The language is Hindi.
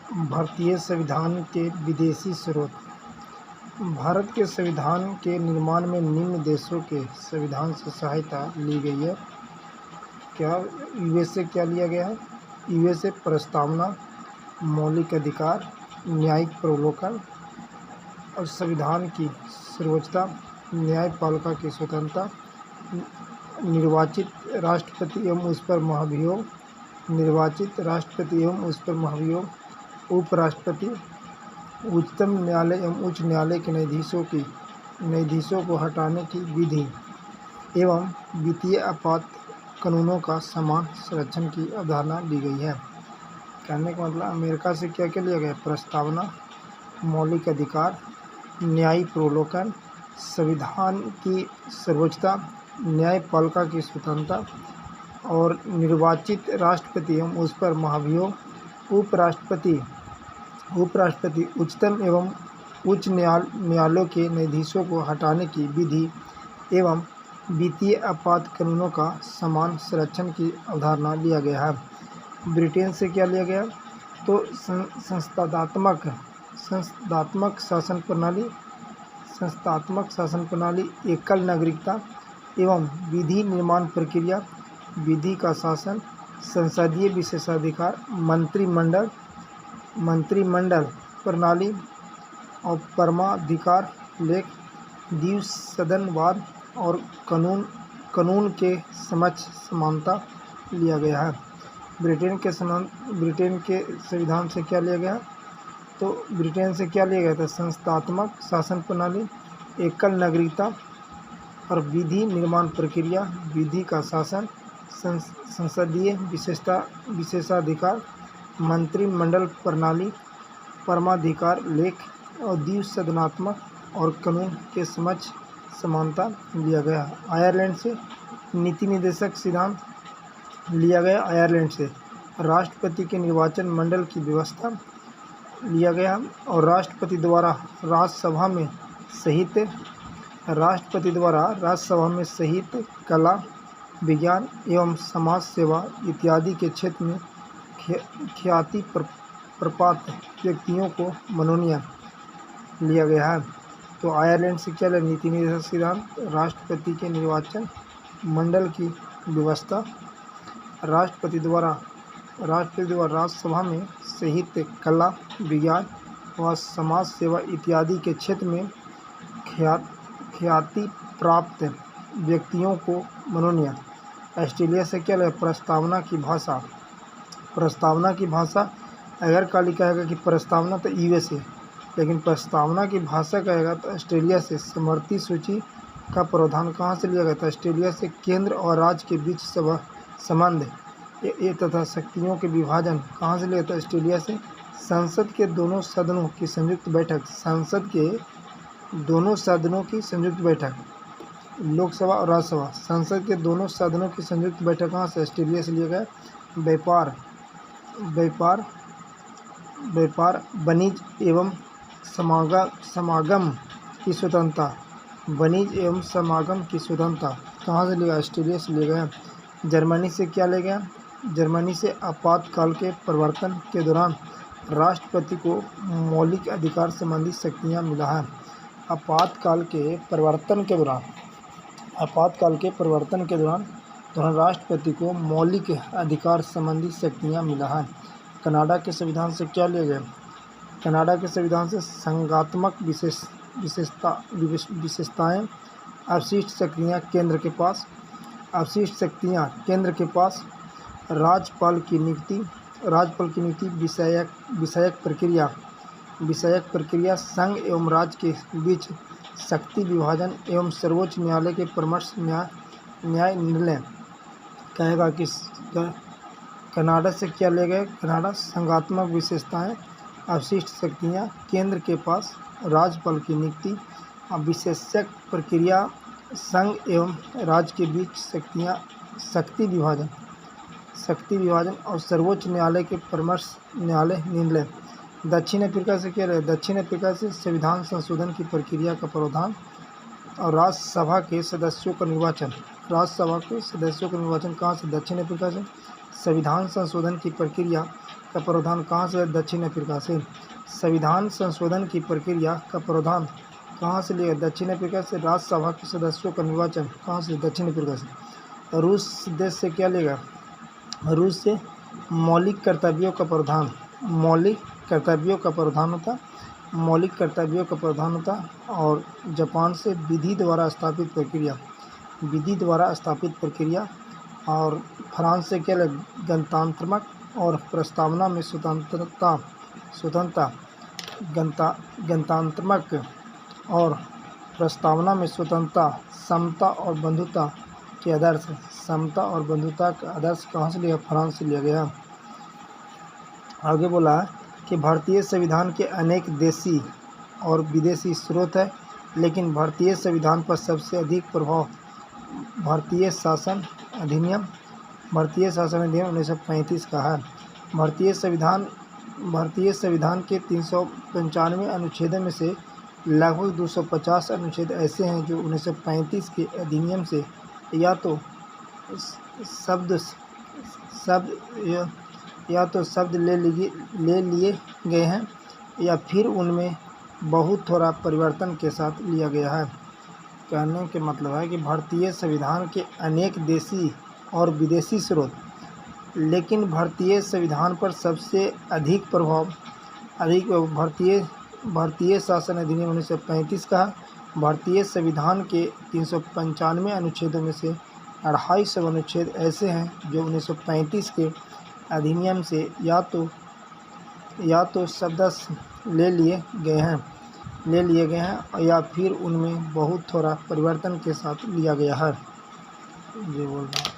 भारतीय संविधान के विदेशी स्रोत। भारत के संविधान के निर्माण में निम्न देशों के संविधान से सहायता ली गई है। यूएस से क्या लिया गया है? यूएस से प्रस्तावना, मौलिक अधिकार, न्यायिक प्रवलोकन और संविधान की सर्वोच्चता, न्यायपालिका की स्वतंत्रता, निर्वाचित राष्ट्रपति एवं उस पर महाभियोग, निर्वाचित राष्ट्रपति एवं उस पर महाभियोग, उपराष्ट्रपति, उच्चतम न्यायालय एवं उच्च न्यायालय के न्यायाधीशों को हटाने की विधि एवं वित्तीय आपात कानूनों का समान संरक्षण की अवधारणा ली गई है। कहने का मतलब अमेरिका से क्या क्या लिया गया? प्रस्तावना, मौलिक अधिकार, न्यायिक प्रवलोकन, संविधान की सर्वोच्चता, न्यायपालिका की स्वतंत्रता और निर्वाचित राष्ट्रपति एवं उस पर महाभियोग, उपराष्ट्रपति, उच्चतम एवं उच्च न्यायालयों के न्यायाधीशों को हटाने की विधि एवं वित्तीय आपात कानूनों का समान संरक्षण की अवधारणा लिया गया है। ब्रिटेन से क्या लिया गया? तो संस्थात्मक शासन प्रणाली, एकल नागरिकता एवं विधि निर्माण प्रक्रिया, विधि का शासन, संसदीय विशेषाधिकार, मंत्रिमंडल प्रणाली और परमाधिकार लेख, द्विसदनवाद और कानून के समक्ष समानता लिया गया है। ब्रिटेन के संविधान से क्या लिया गया? तो ब्रिटेन से क्या लिया गया था? संस्थात्मक शासन प्रणाली, एकल नागरिकता और विधि निर्माण प्रक्रिया, विधि का शासन, संसदीय विशेषाधिकार, मंत्रिमंडल प्रणाली, परमाधिकार लेख और द्विसदनात्मक और कानून के समक्ष समानता लिया गया। आयरलैंड से नीति निर्देशक सिद्धांत लिया गया। आयरलैंड से राष्ट्रपति के निर्वाचन मंडल की व्यवस्था लिया गया और राष्ट्रपति द्वारा राज्यसभा में साहित्य, कला, विज्ञान एवं समाज सेवा इत्यादि के क्षेत्र में ख्याति प्राप्त व्यक्तियों को मनोनयन लिया गया है। तो आयरलैंड से क्या नीति निर्देशक सिद्धांत? राष्ट्रपति के निर्वाचन मंडल की व्यवस्था, राष्ट्रपति द्वारा राज्यसभा में साहित्य, कला, विज्ञान व समाज सेवा इत्यादि के क्षेत्र में ख्याति प्राप्त व्यक्तियों को मनोनयन। ऑस्ट्रेलिया से क्या लगा? प्रस्तावना की भाषा अगर काली कहेगा कि प्रस्तावना तो यूएस है, लेकिन प्रस्तावना की भाषा कहेगा तो ऑस्ट्रेलिया से। समवर्ती सूची का प्रावधान कहाँ से लिया गया था? ऑस्ट्रेलिया से। केंद्र और राज्य के बीच संबंध तथा शक्तियों के विभाजन कहाँ से लिया था? ऑस्ट्रेलिया से। संसद के दोनों सदनों की संयुक्त बैठक, लोकसभा और राज्यसभा, संसद के दोनों सदनों की संयुक्त बैठक कहाँ से? ऑस्ट्रेलिया से लिया गया। व्यापार, वाणिज्य एवं समागम की स्वतंत्रता, कहाँ से लिया? ऑस्ट्रेलिया से लिया गया। जर्मनी से क्या ले गया? जर्मनी से आपातकाल के प्रवर्तन के दौरान राष्ट्रपति को मौलिक अधिकार संबंधी शक्तियाँ मिला है। आपातकाल के प्रवर्तन के दौरान राष्ट्रपति को मौलिक अधिकार संबंधी शक्तियाँ मिला है। कनाडा के संविधान से क्या लिया गया? कनाडा के संविधान से संघात्मक विशेषताएं, अवशिष्ट शक्तियाँ केंद्र के पास, राज्यपाल की नियुक्ति, विषयक प्रक्रिया, संघ एवं राज्य के बीच शक्ति विभाजन एवं सर्वोच्च न्यायालय के परामर्श न्याय निर्णय कहेगा कि कनाडा से क्या ले गए? कनाडा संघात्मक विशेषताएं, अवशिष्ट शक्तियाँ केंद्र के पास, राज्यपाल की नियुक्ति, विषयक प्रक्रिया, संघ एवं राज्य के बीच शक्ति विभाजन और सर्वोच्च न्यायालय के परामर्श न्यायालय निर्णय। दक्षिण अफ्रीका से क्या रहे? दक्षिण अफ्रीका से संविधान संशोधन की प्रक्रिया का प्रावधान और राज्यसभा के सदस्यों का निर्वाचन। कहाँ से? दक्षिण अफ्रीका से। संविधान संशोधन की प्रक्रिया का प्रावधान कहाँ से? दक्षिण अफ्रीका से। संविधान संशोधन की प्रक्रिया का प्रावधान कहाँ से लिया? दक्षिण अफ्रीका से। राज्यसभा के सदस्यों का निर्वाचन कहाँ से? दक्षिण अफ्रीका से। रूस देश से क्या लेगा? रूस से मौलिक कर्तव्यों का प्रावधान, मौलिक कर्तव्यों का प्रावधान होता, मौलिक कर्तव्यों का प्रावधान होता। और जापान से विधि द्वारा स्थापित प्रक्रिया, विधि द्वारा स्थापित प्रक्रिया। और फ्रांस से क्या लग? गणतंत्रात्मक और प्रस्तावना में स्वतंत्रता, गणतंत्रात्मक और प्रस्तावना में स्वतंत्रता, समता और बंधुता के आदर्श, समता और बंधुता का आदर्श कहाँ से लिया? फ्रांस से लिया गया। आगे बोला कि भारतीय संविधान के अनेक देशी और विदेशी स्रोत है, लेकिन भारतीय संविधान पर सबसे अधिक प्रभाव भारतीय शासन अधिनियम 1935 का है। भारतीय संविधान के 395 अनुच्छेदों में से लगभग 250 अनुच्छेद ऐसे हैं जो 1935 के अधिनियम से या तो शब्द ले लिए गए हैं या फिर उनमें बहुत थोड़ा परिवर्तन के साथ लिया गया है। कहने के मतलब है कि भारतीय संविधान के अनेक देशी और विदेशी स्रोत, लेकिन भारतीय संविधान पर सबसे अधिक प्रभाव भारतीय शासन अधिनियम 1935 का है। भारतीय संविधान के 395 अनुच्छेदों में से 250 अनुच्छेद ऐसे हैं जो 1935 के अधिनियम से या तो शब्दश ले लिए गए हैं या फिर उनमें बहुत थोड़ा परिवर्तन के साथ लिया गया है। ये बोल रहा हूँ।